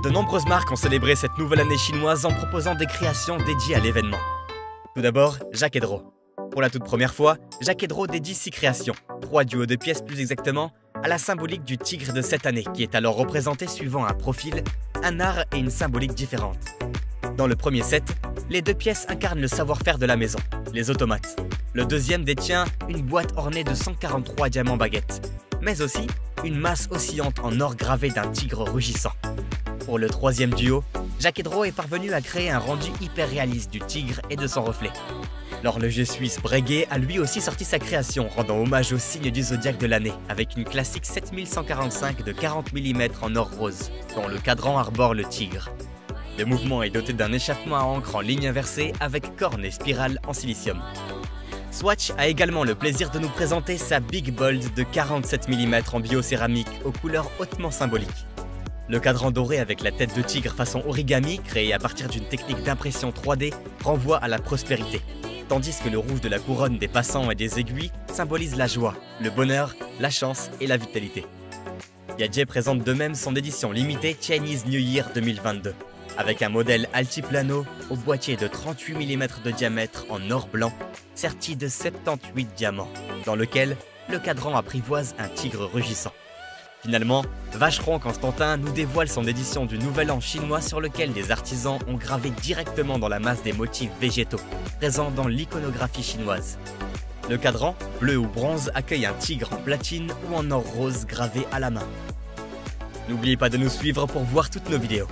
De nombreuses marques ont célébré cette nouvelle année chinoise en proposant des créations dédiées à l'événement. Tout d'abord, Jaquedro. Pour la toute première fois, Jaquedro dédie 6 créations, 3 duos de pièces plus exactement, à la symbolique du tigre de cette année qui est alors représenté suivant un profil, un art et une symbolique différente. Dans le premier set, les 2 pièces incarnent le savoir-faire de la maison, les automates. Le deuxième détient une boîte ornée de 143 diamants baguettes, mais aussi une masse oscillante en or gravé d'un tigre rugissant. Pour le troisième duo, Jaquedro est parvenu à créer un rendu hyper réaliste du tigre et de son reflet. L'horloger suisse Breguet a lui aussi sorti sa création, rendant hommage au signe du zodiaque de l'année, avec une classique 7145 de 40 mm en or rose, dont le cadran arbore le tigre. Le mouvement est doté d'un échappement à encre en ligne inversée avec cornes et spirales en silicium. Swatch a également le plaisir de nous présenter sa Big Bold de 47 mm en biocéramique aux couleurs hautement symboliques. Le cadran doré avec la tête de tigre façon origami, créé à partir d'une technique d'impression 3D, renvoie à la prospérité, tandis que le rouge de la couronne des passants et des aiguilles symbolise la joie, le bonheur, la chance et la vitalité. Piaget présente de même son édition limitée Chinese New Year 2022, avec un modèle altiplano au boîtier de 38 mm de diamètre en or blanc, serti de 78 diamants, dans lequel le cadran apprivoise un tigre rugissant. Finalement, Vacheron Constantin nous dévoile son édition du Nouvel An chinois sur lequel des artisans ont gravé directement dans la masse des motifs végétaux, présents dans l'iconographie chinoise. Le cadran, bleu ou bronze, accueille un tigre en platine ou en or rose gravé à la main. N'oubliez pas de nous suivre pour voir toutes nos vidéos.